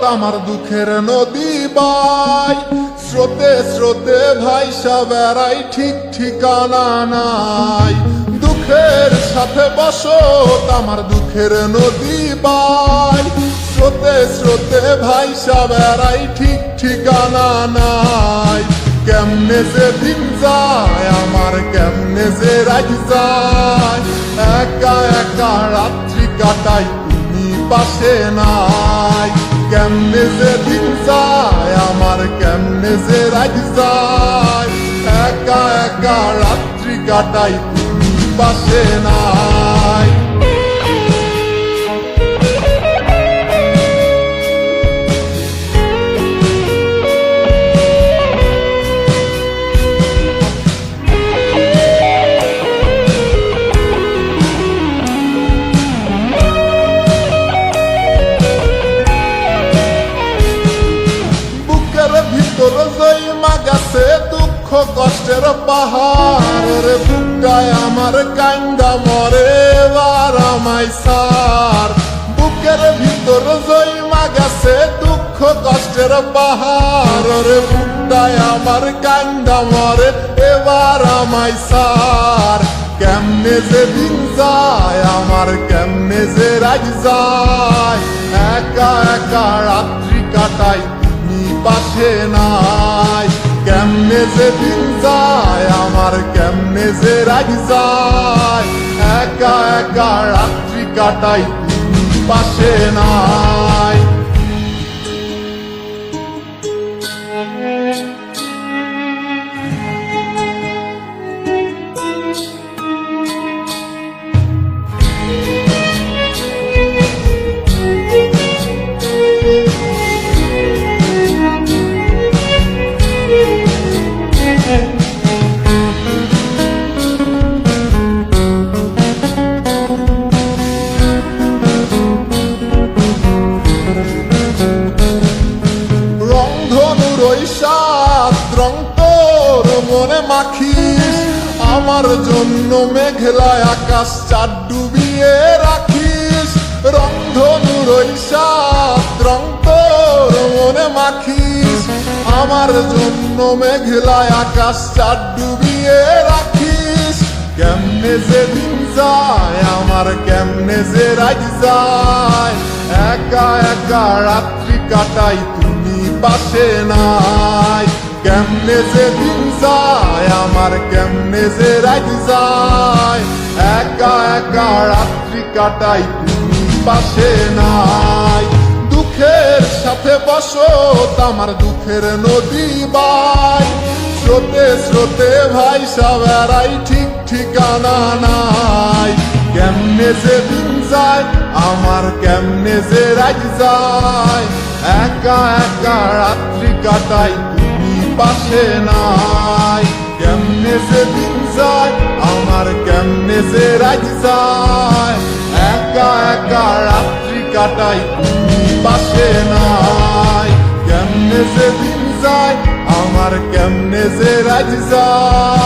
আমার দুঃখের নদী বাই, স্রোতে স্রোতে ভাইসা বেড়াই, ঠিক ঠিকানা নাই। দুঃখের সাথে বসত আমার দুঃখের নদী বাই, স্রোতে স্রোতে ভাইসা বেড়াই, ঠিক ঠিকানা নাই। কেমনে যে দিন যায় আমার, কেমনে যে রাত যায়, একা একা রাত্রি কাটাই তুমি পাশে নাই। কেমনে যে দিন যায় আমার, কেমনে যে রাত যায়, একা একা রাত্রি কাটাই তুমি পাশে নাই। ভিতর জয়মা গেছে দুঃখ কষ্টের পাহাড়, রে বুকটায় আমার কান্দা মরে এবার আমায় সার। বুকের ভিতর জয়মা গেছে দুঃখ কষ্টের পাহাড়, রে বুকটায় আমার কান্দা মরে এবার আমায় সার। কেমনে যে দিন যায় আমার, কেমনে যে রাত যায়, একা একা রাত্রি কাটাই পাশে নাই। কেমনে যে দিন যায় আমার, কেমনে যে রাত যায়, একা একা রাত্রি কাটাই তুমি পাশে নাই। রং তোর মনে মাখিস, আমার জন্য মেঘলায় আকাশ চাঁদ ডুবিয়ে রাখিস। রংধনুর ওই সাত রং তোর মনে মাখিস, আমার জন্য মেঘলায় আকাশ চাঁদ ডুবিয়ে রাখিস। কেমনে যে দিন যায় আমার, কেমনে যে রাত যায়, একা একা রাত্রি কাটাই তুমি পাশে নাই। কেমনে যে দিন যায় আমার, কেমনে যে রাত যায়, একা একা রাত্রি কাটাই তুমি পাশে নাই। দুঃখের সাথে বসত আমার দুঃখের নদী বাই, স্রোতে স্রোতে ভাইসা বেড়াই, ঠিক ঠিকানা নাই। কেমনে যে দিন যায় আমার, কেমনে যে রাত যায়, একা একা রাত্রি কাটাই তুমি পাশে নাই। কেমনে যে দিন যায় আমার, কেমনে যে রাত যায়, একা একা রাত্রি কাটাই তুমি পাশে নাই। কেমনে যে দিন যায় আমার, কেমনে যে রাত যায়।